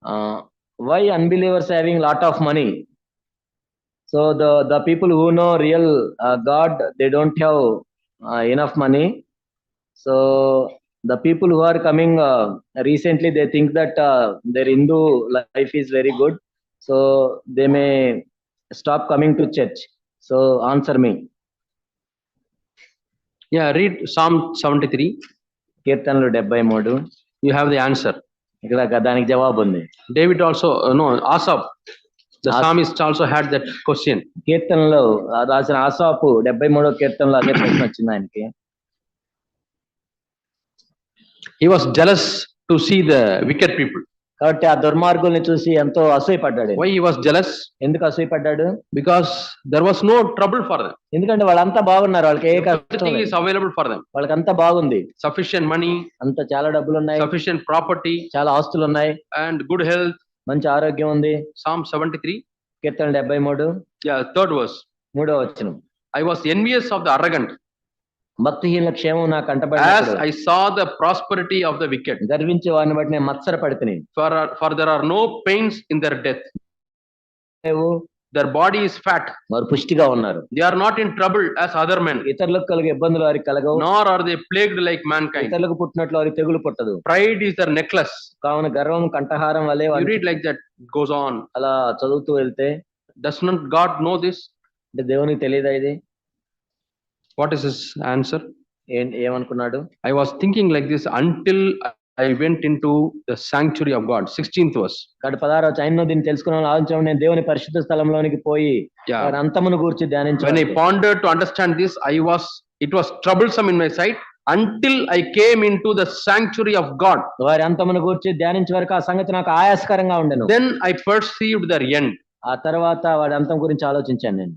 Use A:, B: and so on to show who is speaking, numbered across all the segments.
A: Why unbelievers having lot of money? So the people who know real God, they don't have enough money. So the people who are coming recently, they think that their Hindu life is very good, so they may stop coming to church. So answer me.
B: Yeah, read Psalm 73.
A: కీర్తనలు 73.
B: You have the answer.
A: ఇక్కడ దానికి జవాబు ఉంది.
B: David also, no, Asaph, the psalmist also had that question.
A: కీర్తనలో రాసిన ఆసాపు 73వ కీర్తనలో అదే ప్రశ్న వచ్చింది ఆయనకి.
B: He was jealous to see the wicked people.
A: కాబట్టి ఆ దుర్మార్గుల్ని చూసి ఎంతో అసూయపడ్డాడు.
B: Why he was jealous?
A: ఎందుకు అసూయపడ్డాడు?
B: Because there was no trouble for them.
A: ఎందుకంటే వాళ్ళంతా బాగున్నారు, వాళ్ళకి ఏ
B: everything is available for them.
A: వాళ్ళకంతా బాగుంది.
B: Sufficient money,
A: అంత చాలా డబ్బులు ఉన్నాయి,
B: sufficient property,
A: చాలా ఆస్తులు ఉన్నాయి,
B: and good health,
A: మంచి ఆరోగ్యం ఉంది.
B: Psalm 73,
A: కీర్తన 73.
B: yeah, third verse.
A: 3వ వచనం.
B: I was envious of the arrogant,
A: భక్తిహీనుల క్షేమం నాకు
B: as
A: కంటపడినప్పుడు
B: I saw the prosperity of the wicked.
A: గర్వించే వారిని బట్టి నేను మత్సరపడితిని.
B: For there are no pains in their death. Their body is fat.
A: వారు పుష్టిగా ఉన్నారు.
B: They are not in trouble as other men.
A: ఇతరులకు కలిగే ఇబ్బందులు వారికి కలగవు.
B: Nor are they plagued like mankind.
A: ఇతరులకు పుట్టినట్లు వారికి తెగులు పుట్టదు.
B: Pride is their necklace.
A: కావున గర్వం కంఠహారం వలె.
B: You read like that, it goes on.
A: అలా చదువుతూ వెళ్తే,
B: does not God know this?
A: అంటే దేవునికి తెలియదా ఇది?
B: What is his answer?
A: ఏమనుకున్నాడు?
B: I was thinking like this until I went into the sanctuary of God. 16th verse.
A: కాబట్టి 16వ వచనం దీన్ని తెలుసుకున్నాను ఆలోచన నేను దేవుని పరిశుద్ధ స్థలంలోనికి పోయి వారి అంతమును గురించి ధ్యానించాను.
B: When I pondered to understand this, it was troublesome in my sight until I came into the sanctuary of God.
A: వారి అంతమును గురించి ధ్యానించే వరకు ఆ సంగతి నాకు ఆయాసకరంగా ఉండెను.
B: Then I perceived their end.
A: ఆ తర్వాత వాడి అంతం గురించి ఆలోచించాను నేను.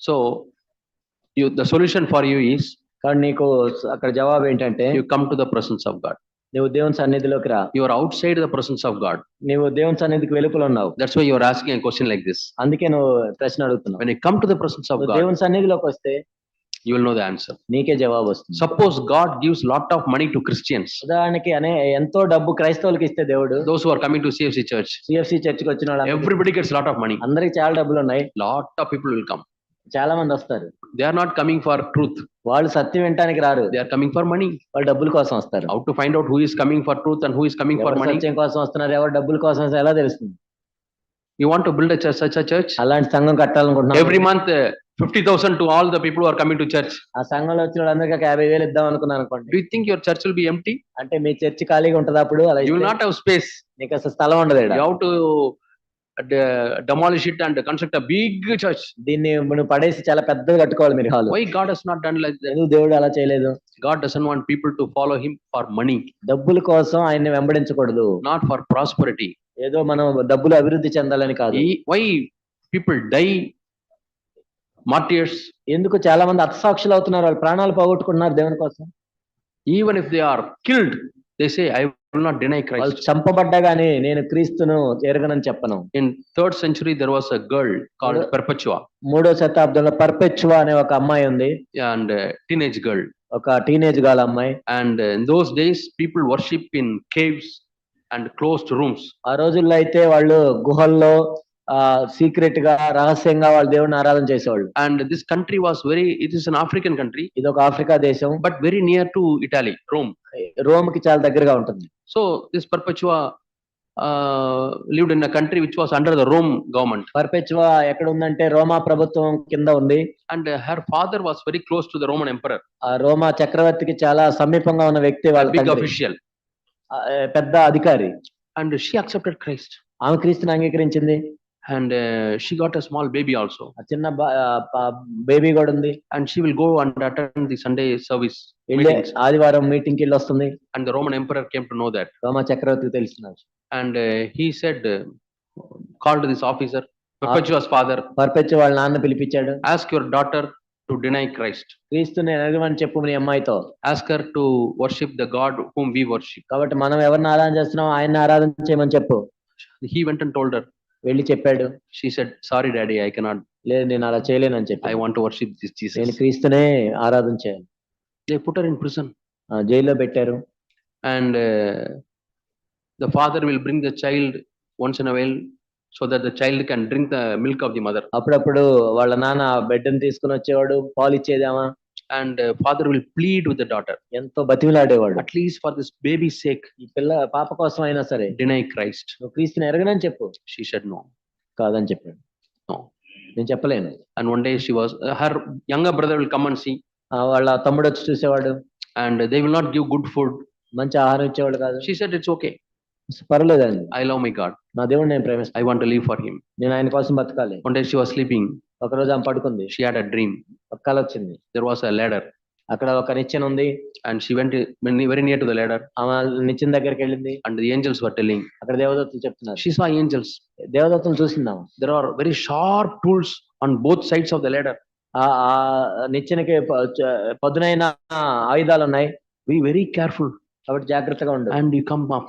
B: So the solution for you is,
A: కానీ నీకు అక్కడ జవాబు ఏంటంటే,
B: you come to the presence of God.
A: నువ్వు దేవుని సన్నిధిలోకి రా.
B: You are outside the presence of God.
A: నువ్వు దేవుని సన్నిధికి వెలుపల ఉన్నావు.
B: That's why you are asking a question like this.
A: అందుకే నువ్వు ప్రశ్న అడుగుతున్నావు.
B: When you come to the presence of God,
A: దేవుని సన్నిధిలోకి వస్తే
B: you will know the answer.
A: నీకే జవాబు వస్తుంది.
B: Suppose God gives lot of money to Christians.
A: ఉదాహరణకి ఎంతో డబ్బు క్రైస్తవులకు ఇస్తే దేవుడు,
B: those who are coming to CFC church,
A: చర్చికి వచ్చిన వాళ్ళు
B: everybody gets lot of money.
A: అందరికి చాలా డబ్బులు ఉన్నాయి.
B: Lot of people will come.
A: చాలా మంది వస్తారు.
B: They are not coming for truth.
A: వాళ్ళు సత్యం వినడానికి రారు.
B: They are coming for money.
A: వాళ్ళు డబ్బుల కోసం వస్తారు.
B: How to find out who is coming for truth and who is coming for money?
A: సత్యం కోసం వస్తున్నారు, ఎవరు డబ్బుల కోసం వస్తున్నారు ఎలా తెలుస్తుంది?
B: You want to build a church, such a church?
A: అలాంటి సంఘం కట్టాలనుకుంటున్నాను.
B: Every month 50,000 to all the people who are coming to church.
A: ఆ సంఘంలో వచ్చిన వాళ్ళందరికీ 50,000 ఇద్దాం అనుకున్నాను అనుకోండి.
B: Do you think your church will be empty?
A: అంటే మీ చర్చి ఖాళీగా ఉంటదా అప్పుడు? అలా
B: you will not have space.
A: నీకు అసలు స్థలం ఉండదు.
B: You have to demolish it and construct a big church.
A: దీన్ని మనం పడేసి చాలా పెద్దగా కట్టుకోవాలి మీరు hall.
B: Why God has not done like that?
A: ఎందుకు దేవుడు అలా చేయలేదు?
B: God doesn't want people to follow him for money.
A: డబ్బుల కోసం ఆయన్ని వెంబడించకూడదు.
B: Not for prosperity.
A: ఏదో మనం డబ్బులు అభివృద్ధి చెందాలని కాదు.
B: Why people die martyrs?
A: ఎందుకు చాలా మంది హతసాక్షులు అవుతున్నారు, వాళ్ళు ప్రాణాలు పోగొట్టుకుంటున్నారు దేవుని కోసం.
B: Even if they are killed, they say I will not deny Christ.
A: వాళ్ళు చంపబడ్డగానే నేను క్రీస్తును ఎరగనని చెప్పను.
B: In 3rd century there was a girl called Perpetua.
A: 3వ శతాబ్దంలో పర్పెచువా అనే ఒక అమ్మాయి ఉంది.
B: And teenage girl.
A: ఒక టీనేజ్ గర్ల్ అమ్మాయి.
B: And in those days people worship in caves and closed rooms.
A: ఆ రోజుల్లో అయితే వాళ్ళు గుహల్లో సీక్రెట్ గా రహస్యంగా వాళ్ళు దేవుడిని ఆరాధన చేసేవాళ్ళు.
B: And this country was it is an African country.
A: ఇది ఒక ఆఫ్రికా దేశం.
B: But very near to Italy, Rome.
A: Rome కి చాలా దగ్గరగా ఉంటుంది.
B: So this Perpetua lived in a country which was under the Rome government.
A: పర్పెచువా ఎక్కడ ఉందంటే రోమా ప్రభుత్వం కింద ఉంది.
B: And her father was very close to the Roman emperor.
A: ఆ రోమా చక్రవర్తికి చాలా సమీపంగా ఉన్న వ్యక్తి వాళ్ళ
B: big official.
A: పెద్ద అధికారి.
B: And she accepted Christ.
A: ఆమె క్రీస్తుని అంగీకరించింది.
B: And she got a small baby also.
A: చిన్న బేబీ కూడా ఉంది.
B: And she will go and attend the Sunday service.
A: ఆదివారం మీటింగ్ కి వెళ్ళి వస్తుంది.
B: And the Roman emperor came to know that.
A: రోమా చక్రవర్తికి తెలిసినారు.
B: And he said, called this officer, Perpetua's father.
A: పర్పెచువా వాళ్ళ నాన్న పిలిపించాడు.
B: Ask your daughter to deny Christ.
A: క్రీస్తుని ఎరగమని చెప్పు మీ అమ్మాయితో.
B: Ask her to worship the God whom we worship.
A: కాబట్టి మనం ఎవరిని ఆరాధన చేస్తున్నాం ఆయన్ని ఆరాధన చేయమని చెప్పు.
B: He went and told her.
A: వెళ్ళి చెప్పాడు.
B: She said, sorry daddy, I cannot.
A: లేదు నేను అలా చేయలేనని చెప్పి.
B: I want to worship this Jesus.
A: నేను క్రీస్తునే ఆరాధన చేయాలి.
B: They put her in prison.
A: జైల్లో పెట్టారు.
B: And The father will bring the child once in a while so that the child can drink the milk of the mother.
A: అప్పుడప్పుడు వాళ్ళ నాన్న బిడ్డను తీసుకుని వచ్చేవాడు, పాలు ఇచ్చేదామా,
B: And father will plead with the daughter,
A: ఎంతో బతిమిలాడేవాడు.
B: at least for this baby's sake,
A: ఈ పాప కోసం అయినా సరే
B: deny Christ.
A: నువ్వు క్రీస్తుని ఎరగనని చెప్పు.
B: She said no.
A: కాదని చెప్పాడు.
B: No.
A: నేను చెప్పలేను.
B: And one day she was, her younger brother will come and see,
A: వాళ్ళ తమ్ముడు వచ్చి చూసేవాడు,
B: and they will not give good food.
A: మంచి ఆహారం ఇచ్చేవాడు కాదు.
B: She said it's okay.
A: పర్లేదండి,
B: I love my God.
A: నా దేవుడు నేను ప్రేమిస్తాను,
B: I want to live for him.
A: నేను ఆయన కోసం బతకాలి.
B: One day she was sleeping.
A: ఒక రోజు ఆమె పడుకుంది,
B: She had a dream.
A: ఒక కల వచ్చింది.
B: There was a ladder,
A: అక్కడ ఒక నిచ్చెన ఉంది.
B: and she went very near to the ladder,
A: ఆమె నిచ్చెన దగ్గరికి వెళ్ళింది.
B: and the angels were telling.
A: అక్కడ దేవదత్తులు చెప్తున్నారు.
B: She saw angels.
A: దేవదత్తులు చూసిందాం.
B: There are very sharp tools on both sides of the ladder.
A: ఆ నిచ్చెనకి పదునైన ఆయుధాలు ఉన్నాయి.
B: Be very careful,
A: కాబట్టి జాగ్రత్తగా ఉండు,
B: and you come up.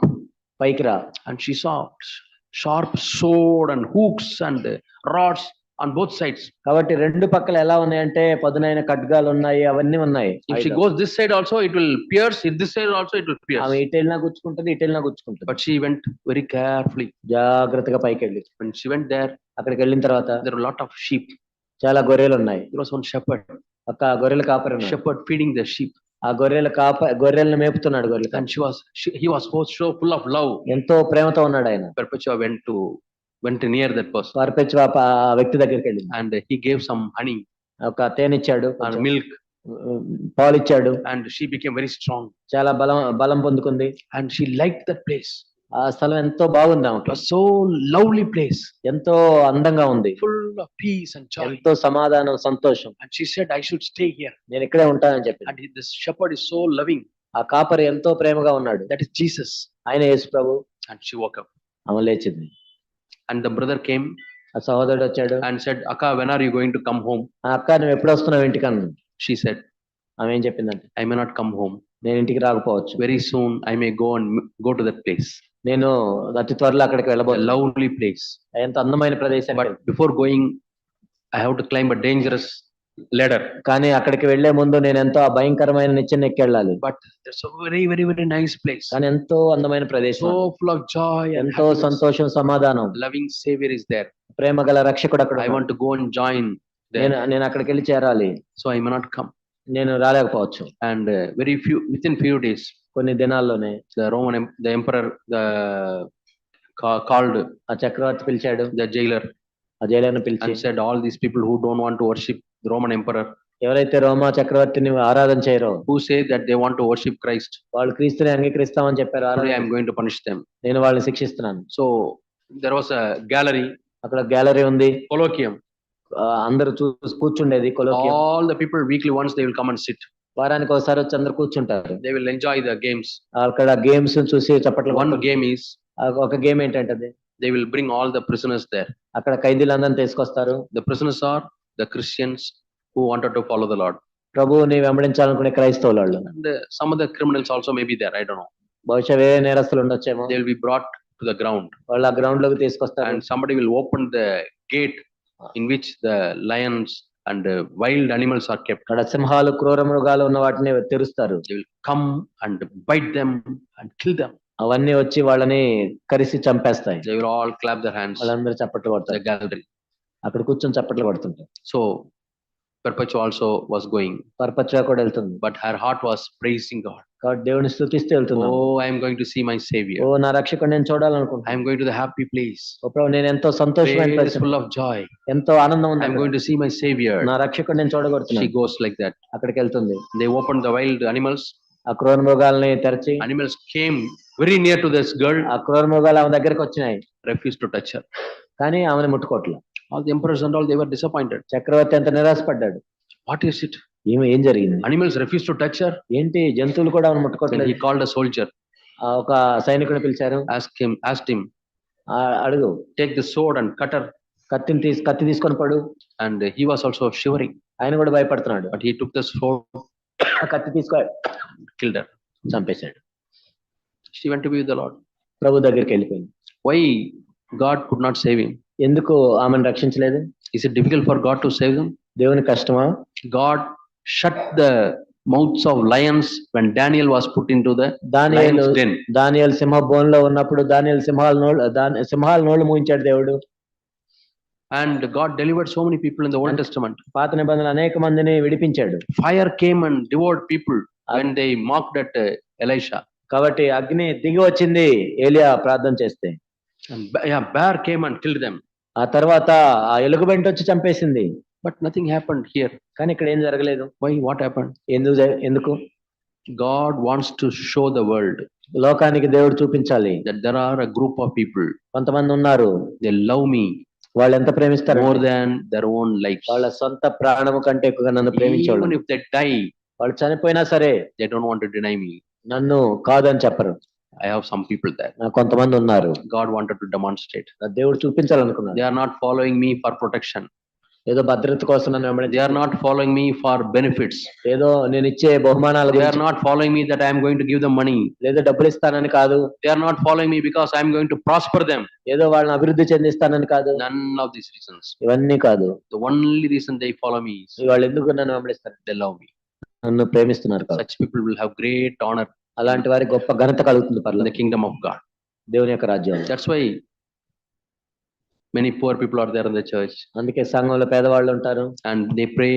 A: పైకి రా.
B: And she saw sharp sword and hooks and rods on both sides.
A: కాబట్టి రెండు పక్కల ఎలా ఉన్నాయంటే పదునైన ఖడ్గాలు ఉన్నాయి, అవన్నీ ఉన్నాయి.
B: If she goes this side also, it will pierce. If this side also, it will pierce.
A: ఆమె ఇటు వెళ్ళినా గుచ్చుకుంటది, ఇటు వెళ్ళినా గుచ్చుకుంటది.
B: But she went very carefully.
A: జాగ్రత్తగా పైకి వెళ్ళి,
B: When she went there,
A: అక్కడికి వెళ్ళిన తర్వాత
B: there were a lot of sheep.
A: చాలా గొర్రెలు ఉన్నాయి.
B: There was one shepherd.
A: ఒక గొర్రెల కాపరి ఉన్నాడు.
B: Shepherd feeding the sheep.
A: ఆ గొర్రెలను మేపుతున్నాడు గొర్రెలు.
B: And he was so full of love.
A: ఎంతో ప్రేమతో ఉన్నాడు ఆయన.
B: Perpetua went near that person.
A: పర్పెచువా ఆ వ్యక్తి దగ్గరికి వెళ్ళింది.
B: And he gave some honey
A: ఒక తేనిచ్చాడు,
B: and milk.
A: పాలు ఇచ్చాడు.
B: And she became very strong.
A: చాలా బలం పొందుకుంది.
B: And she liked that place.
A: ఆ స్థలం ఎంతో బాగుంది ఆమెకి.
B: It was so lovely place.
A: ఎంతో అందంగా ఉంది,
B: Full of peace and joy.
A: ఎంతో సమాధానం, సంతోషం.
B: And she said, I should stay here.
A: నేను ఇక్కడే ఉంటానని చెప్పి.
B: And this shepherd is so loving.
A: ఆ కాపరి ఎంతో ప్రేమగా ఉన్నాడు.
B: That is Jesus.
A: ఆయన యేసు ప్రభు.
B: And she woke up.
A: ఆమె లేచింది.
B: And the brother came
A: ఆ సహోదరుడు వచ్చాడు.
B: and said, Akka, when are you going to come home?
A: ఆ అక్క, నువ్వు ఎప్పుడు వస్తున్నావు ఇంటికన్నా?
B: She said,
A: ఆమె ఏం చెప్పిందంటే,
B: I may not come home.
A: నేను ఇంటికి రాకపోవచ్చు.
B: Very soon I may go to that place.
A: నేను అతి త్వరలో అక్కడికి
B: A
A: వెళ్ళబోతున్నా.
B: lovely place.
A: ఎంత అందమైన ప్రదేశం.
B: But before going, I have to climb a dangerous ladder.
A: కానీ అక్కడికి వెళ్లే ముందు నేను ఎంతో భయంకరమైన నిచ్చెన ఎక్కెళ్ళాలి.
B: But there's a very, very, very nice place.
A: కానీ ఎంతో అందమైన ప్రదేశం,
B: So full of joy and
A: ఎంతో
B: happiness.
A: సంతోషం, సమాధానం.
B: Loving Savior is there.
A: ప్రేమ గల రక్షకుడు అక్కడ
B: I
A: ఉన్నాడు.
B: want to go and join there.
A: నేను అక్కడికి వెళ్ళి చేరాలి.
B: So I may not come.
A: నేను రాలేకపోవచ్చు.
B: And within few days,
A: కొన్ని దినాల్లోనే
B: the emperor, called
A: ఆ చక్రవర్తి పిలిచాడు,
B: the jailer,
A: ఆ జైలర్ని పిలిచి,
B: and said, all these people who don't want to worship the Roman emperor,
A: ఎవరైతే రోమా చక్రవర్తిని ఆరాధన చేయరో,
B: who say that they want to worship Christ,
A: వాళ్ళు క్రీస్తుని అంగీకరిస్తామని చెప్పారు.
B: today I am going to punish them.
A: నేను వాళ్ళని శిక్షిస్తున్నాను.
B: So there was a gallery,
A: అక్కడ gallery ఉంది,
B: colloquium.
A: అందరూ కూర్చుండేది కొలోకియం.
B: All the people weekly once they will come and sit.
A: వారానికి ఒకసారి వచ్చి అందరు కూర్చుంటారు.
B: They will enjoy the games.
A: అక్కడ గేమ్స్ చూసి చప్పట్లు.
B: One game is,
A: ఒక గేమ్ ఏంటంటే,
B: they will bring all the prisoners there.
A: అక్కడ ఖైదీలందరిని తీసుకొస్తారు.
B: The prisoners are the Christians who wanted to follow the Lord.
A: ప్రభువుని వెంబడించాలనుకునే క్రైస్తవులు.
B: And some of the criminals also may be there, I don't know.
A: బహుశా వేరే నేరస్తులు ఉండొచ్చేమో.
B: They will be brought to the ground.
A: వాళ్ళు ఆ గ్రౌండ్ లోకి తీసుకొస్తారు.
B: And somebody will open the gate in which the lions and wild animals are kept.
A: అక్కడ సింహాలు, క్రూర మృగాలు ఉన్న వాటిని తెరుస్తారు.
B: They will come and bite them and kill them.
A: అవన్నీ వచ్చి వాళ్ళని కరిసి చంపేస్తాయి.
B: They will all clap their hands.
A: వాళ్ళందరూ చప్పట్లు కొడతారు.
B: The gallery.
A: అక్కడ కూర్చొని చప్పట్లు కొడుతుంటారు.
B: So Perpetua also was going,
A: పర్పచ్చుగా కూడా వెళ్తుంది.
B: but her heart was praising God.
A: కాబట్టి దేవుని స్తుతిస్తూ వెళ్తున్నాను.
B: Oh, I am going to see my Savior.
A: ఓ నా రక్షకుడు నేను
B: I
A: చూడాలనుకుంటున్నాను.
B: am going to the happy place.
A: ఓ ప్రభు, నేను ఎంతో సంతోషమైన
B: Place
A: ప్రదేశం,
B: full of joy.
A: ఎంతో ఆనందం
B: I
A: ఉంది.
B: am going to see my Savior.
A: నా రక్షకుడు నేను
B: She
A: చూడగొడుతున్నాను.
B: goes like that.
A: అక్కడికి వెళ్తుంది.
B: They opened the wild animals.
A: ఆ క్రూర మృగాల్ని తెరచి,
B: Animals came very near to this girl,
A: ఆ క్రూర మృగాలు ఆమె దగ్గరకు వచ్చినాయి.
B: refused to touch her.
A: కానీ ఆమెను ముట్టుకోవట్లేదు.
B: All the emperors and all, they were disappointed.
A: చక్రవర్తి ఎంత నిరాశపడ్డాడు.
B: What is it?
A: ఏం జరిగింది?
B: Animals refused to touch her.
A: ఏంటి, జంతువులు కూడా ఆమెను
B: Then
A: ముట్టుకోవట్లేదు.
B: he called a soldier,
A: ఒక సైనికుడిని పిలిచారు.
B: asked him,
A: అడుగు,
B: take the sword and cut her.
A: కత్తి తీసుకొని పడు.
B: And he was also shivering,
A: ఆయన కూడా భయపడుతున్నాడు.
B: but he took the sword,
A: ఆ కత్తి తీసుకో,
B: killed her.
A: చంపేశాడు.
B: She went to be with the Lord.
A: ప్రభు దగ్గరికి వెళ్ళిపోయింది.
B: Why God could not save him?
A: ఎందుకు ఆమెను రక్షించలేదు?
B: Is it difficult for God to save them?
A: దేవుని కష్టమా?
B: God shut the mouths of lions when Daniel was put into the
A: దానియేలు
B: lion's den.
A: దానియేలు సింహ బోన్లో ఉన్నప్పుడు దానియేలు సింహాల నోళ్ళు మూయించాడు దేవుడు.
B: And God delivered so many people in the Old Testament.
A: పాత నిబంధనలు అనేక మందిని విడిపించాడు.
B: Fire came and devoured people when they mocked at Elisha.
A: కాబట్టి అగ్ని దిగి వచ్చింది ఏలియా ప్రార్థన చేస్తే.
B: And bear came and killed them.
A: ఆ తర్వాత ఆ ఎలుగుబంటి వచ్చి చంపేసింది.
B: But nothing happened here.
A: కానీ ఇక్కడ ఏం జరగలేదు.
B: Why? What happened?
A: ఎందుకు?
B: God wants to show the world
A: లోకానికి దేవుడు చూపించాలి
B: that there are a group of people.
A: కొంతమంది ఉన్నారు,
B: They love me
A: వాళ్ళు ఎంత ప్రేమిస్తారు,
B: more than their own lives.
A: వాళ్ళ సొంత ప్రాణము కంటే ఎక్కువగా నన్ను
B: Even
A: ప్రేమించేవాళ్ళు.
B: if they die,
A: వాళ్ళు చనిపోయినా సరే
B: they don't want to deny me.
A: నన్ను కాదని చెప్పరు.
B: I have some people there.
A: కొంతమంది ఉన్నారు,
B: God wanted to demonstrate.
A: దేవుడు చూపించాలనుకున్నారు.
B: They are not following me for protection.
A: ఏదో భద్రత కోసం నన్ను
B: They are not following me for benefits.
A: ఏదో నేను ఇచ్చే బహుమానాలు
B: They are not following me that I am going to give them money.
A: లేదా డబ్బులు ఇస్తానని కాదు.
B: They are not following me because I am going to prosper them.
A: ఏదో వాళ్ళని అభివృద్ధి చెందిస్తానని కాదు.
B: None of these reasons.
A: ఇవన్నీ కాదు.
B: The only reason they follow me is
A: వాళ్ళు ఎందుకు నన్ను వెంబడిస్తారు,
B: they love me.
A: నన్ను ప్రేమిస్తున్నారు కాదు.
B: Such people will have great honor
A: అలాంటి వారికి గొప్ప ఘనత కలుగుతుంది
B: in
A: పర్లేదు
B: the kingdom of God.
A: దేవుని యొక్క రాజ్యం.
B: That's why many poor people are there in the church
A: అందుకే సంఘంలో పేదవాళ్ళు ఉంటారు,
B: and they pray,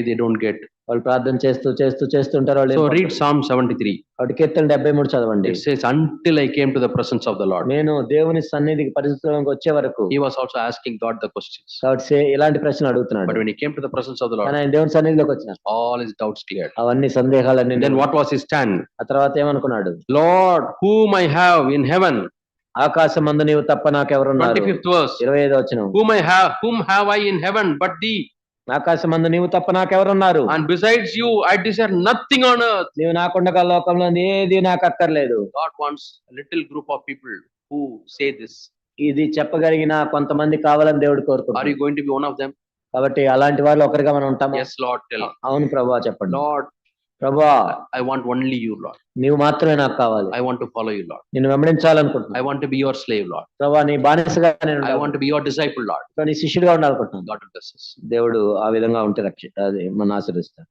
B: they don't get.
A: వాళ్ళు ప్రార్థన చేస్తుంటారు. వాళ్ళు
B: So read Psalm 73.
A: కాబట్టి కీర్తన 73 చదవండి.
B: It says, until I came to the presence of the Lord.
A: నేను దేవుని సన్నిధికి పరిశుద్ధంగా వచ్చే వరకు.
B: He was also asking God the questions.
A: కాబట్టి ఇలాంటి ప్రశ్నలు అడుగుతున్నాడు.
B: But when he came to the presence of the Lord,
A: కానీ ఆయన దేవుని సన్నిధిలోకి వచ్చిన
B: all his doubts cleared.
A: అవన్నీ సందేహాలన్నీ.
B: Then what was his stand?
A: ఆ తర్వాత ఏమనుకున్నాడు,
B: Lord, whom I have in heaven.
A: ఆకాశమందు నీవు తప్ప నాకెవరున్నారు.
B: 25th verse.
A: 25వ వచనం.
B: Whom have I in heaven but thee?
A: ఆకాశమందు నీవు తప్ప నాకెవరున్నారు.
B: And besides you, I desire nothing on earth.
A: నీవు నాకుండగా లోకంలో ఏది నాకు అక్కర్లేదు.
B: God wants a little group of people who say this.
A: ఇది చెప్పగలిగిన కొంతమంది కావాలని దేవుడు
B: Are
A: కోరుకుంటున్నాడు.
B: you going to be one of them?
A: కాబట్టి అలాంటి వాళ్ళు ఒకరిగా మనం ఉంటాము.
B: Yes, Lord, tell.
A: అవును ప్రభువా చెప్పండి.
B: Lord,
A: ప్రభువా
B: I want only you, Lord.
A: నీవు మాత్రమే నాకు కావాలి.
B: I want to follow you, Lord.
A: నిన్ను వెంబడించాలనుకుంటున్నాను.
B: I want to be your slave, Lord.
A: ప్రభువా నీ బానిసగా నేను
B: I want to be your disciple, Lord.
A: నీ శిష్యుడిగా ఉండాలనుకుంటున్నాను.
B: God bless us.
A: దేవుడు ఆ విధంగా ఉంటే అది మన ఆశీర్వదిస్తాడు.